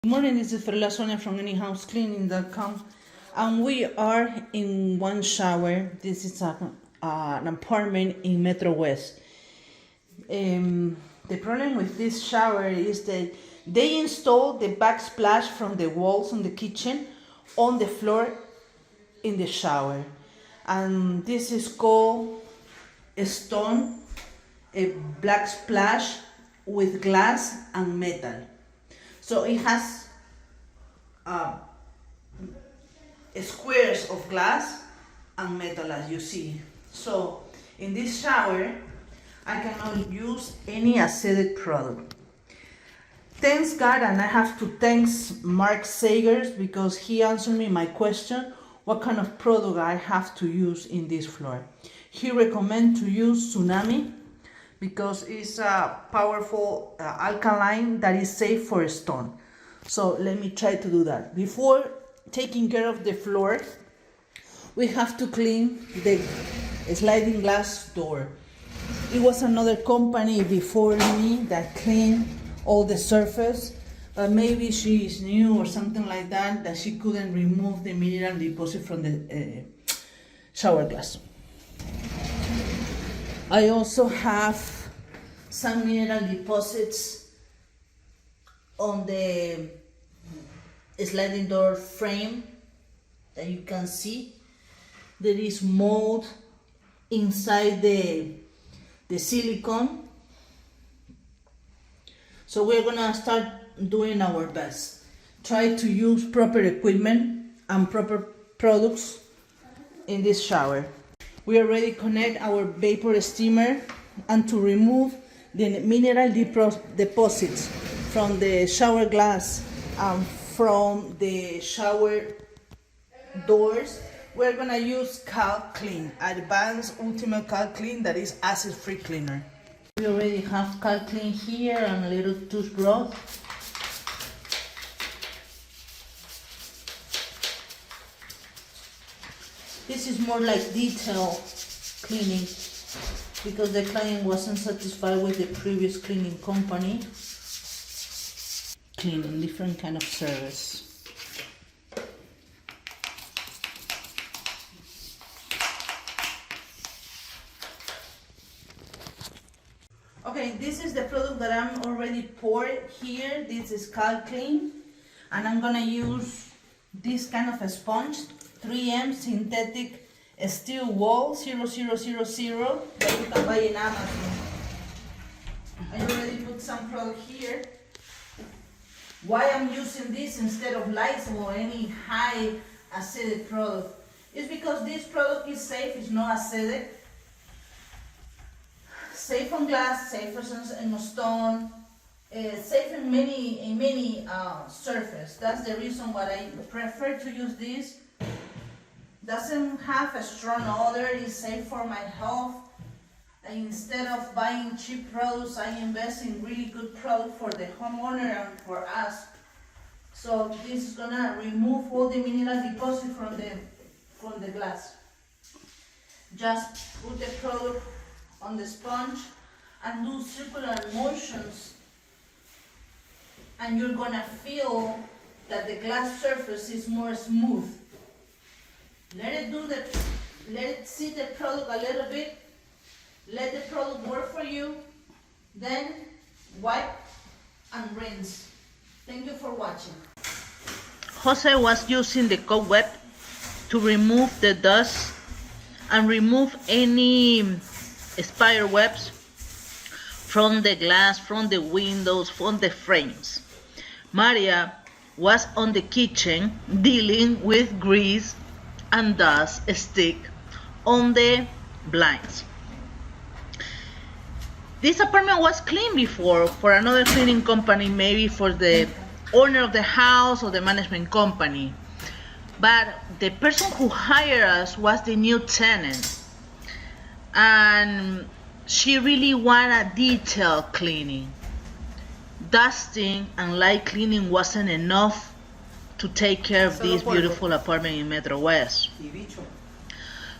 Good morning, this is Ferla Sonia from anyhousecleaning.com, and we are in one shower. This is an apartment in Metro West. The problem with this shower is that they installed the backsplash from the walls on the kitchen on the floor in the shower, and this is called a stone, a black splash with glass and metal. So it has squares of glass and metal, as you see. So in this shower, I cannot use any acidic product. Thanks God, and I have to thank Mark Sagers because he answered me my question, what kind of product I have to use in this floor. He recommends to use Tsunami because it's a powerful alkaline that is safe for a stone. So let me try to do that. Before taking care of the floor, we have to clean the sliding glass door. It was another company before me that cleaned all the surface. Maybe she is new or something like that, that she couldn't remove the mineral deposit from the shower glass. I also have some mineral deposits on the sliding door frame that you can see. There is mold inside the silicone. So we're gonna start doing our best. Try to use proper equipment and proper products in this shower. We already connect our vapor steamer, and to remove the mineral deposits from the shower glass and from the shower doors, we're gonna use Calc Clean, Advanced Ultimate Calc Clean, that is acid-free cleaner. We already have Calc Clean here and a little toothbrush. This is more like detail cleaning because the client wasn't satisfied with the previous cleaning company. Cleaning, different kind of service. Okay, this is the product that I'm already poured here. This is Calc Clean, and I'm gonna use this kind of a sponge, 3M synthetic steel wool 0000 that you can buy in Amazon. I already put some product here. Why I'm using this instead of Lysol or any high acidic product is because this product is safe, it's not acidic, safe on glass, safe on stone, safe in many surface. That's the reason why I prefer to use this. Doesn't have a strong odor, is safe for my health. And instead of buying cheap products, I invest in really good product for the homeowner and for us. So this is gonna remove all the mineral deposit from the glass. Just put the product on the sponge and do circular motions, and you're gonna feel that the glass surface is more smooth. Let it see the product a little bit. Let the product work for you. Then wipe and rinse. Thank you for watching. Jose was using the cobweb to remove the dust and remove any spider webs from the glass, from the windows, from the frames. Maria was on the kitchen dealing with grease and dust stick on the blinds. This apartment was clean before for another cleaning company, maybe for the owner of the house or the management company. But the person who hired us was the new tenant. And she really wanted detail cleaning. Dusting and light cleaning wasn't enough to take care of this beautiful apartment in Metro West.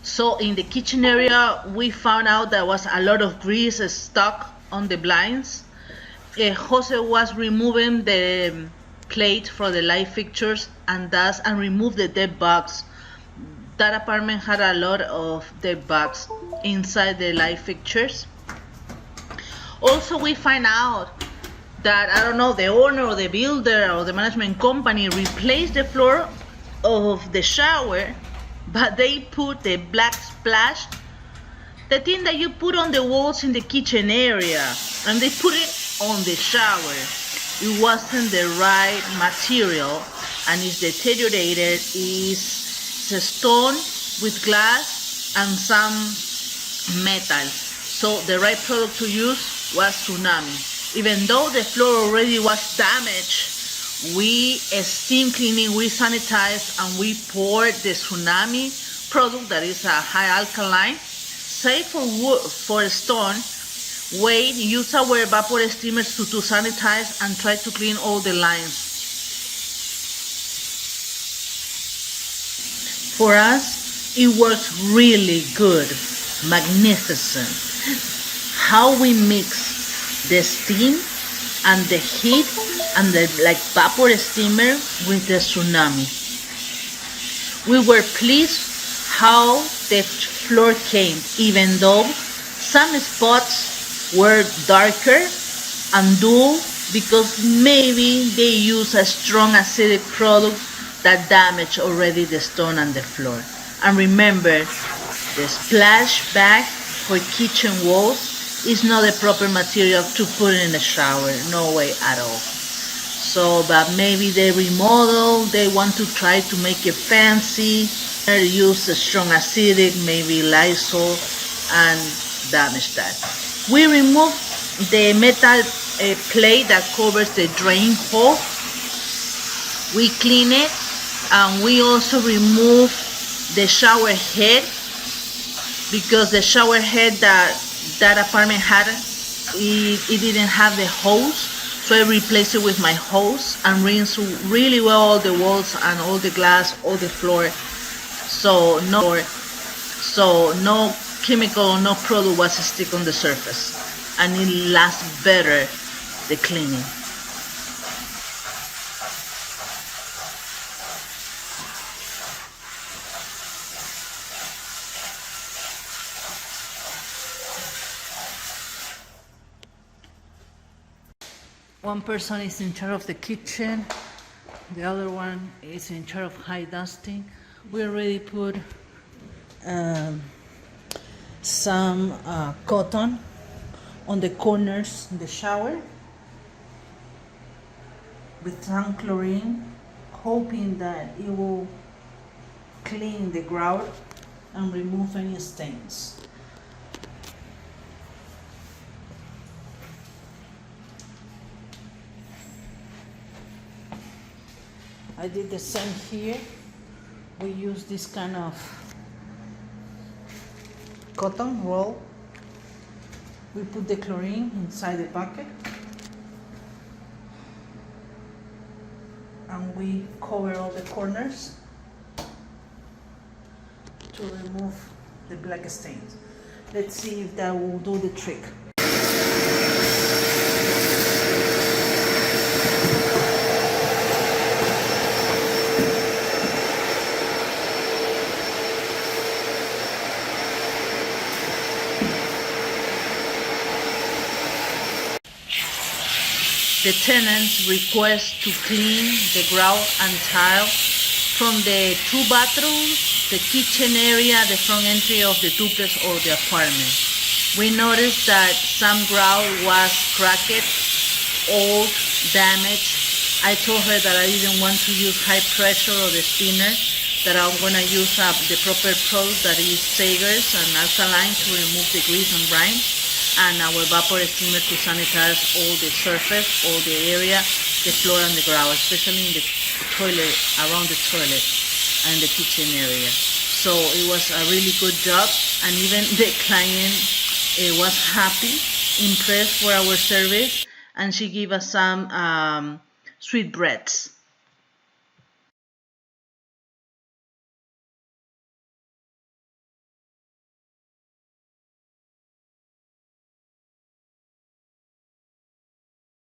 So in the kitchen area, we found out there was a lot of grease stuck on the blinds. Jose was removing the plate for the light fixtures and dust and remove the dead bugs. That apartment had a lot of dead bugs inside the light fixtures. Also, we find out that, I don't know, the owner or the builder or the management company replaced the floor of the shower, but they put the black splash, the thing that you put on the walls in the kitchen area, and they put it on the shower. It wasn't the right material and it's deteriorated. It's a stone with glass and some metal. So the right product to use was Tsunami. Even though the floor already was damaged, we steam cleaning, we sanitized, and we poured the Tsunami product that is a high alkaline, safe for wood, for stone. Wait, use our vapor steamers to sanitize and try to clean all the lines. For us, it works really good, magnificent. How we mix the steam and the heat and the vapor steamer with the Tsunami. We were pleased how the floor came, even though some spots were darker and dull because maybe they use a strong acidic product that damaged already the stone and the floor. And remember, the splash bag for kitchen walls is not the proper material to put in the shower, no way at all. So, but maybe they remodel, they want to try to make it fancy, they use a strong acidic, maybe Lysol, and damage that. We remove the metal plate that covers the drain hole. We clean it, and we also remove the shower head, because the shower head that apartment had, it didn't have the hose, so I replaced it with my hose and rinse really well all the walls and all the glass, all the floor, so no chemical, no product was stick on the surface, and it lasts better the cleaning. One person is in charge of the kitchen, the other one is in charge of high dusting. We already put some cotton on the corners in the shower with some chlorine, hoping that it will clean the grout and remove any stains. I did the same here. We use this kind of cotton roll. We put the chlorine inside the bucket and we cover all the corners to remove the black stains. Let's see if that will do the trick. The tenants request to clean the grout and tile from the 2 bathrooms, the kitchen area, the front entry of the duplex or the apartment. We noticed that some grout was cracked, old, damaged. I told her that I didn't want to use high pressure or the spinner, that I'm going to use the proper product that is Sagers and alkaline to remove the grease and grime, and our vapor steamer to sanitize all the surface, all the area, the floor and the grout, especially in the toilet, around the toilet and the kitchen area. So it was a really good job, and even the client was happy, impressed for our service, and she gave us some sweet breads.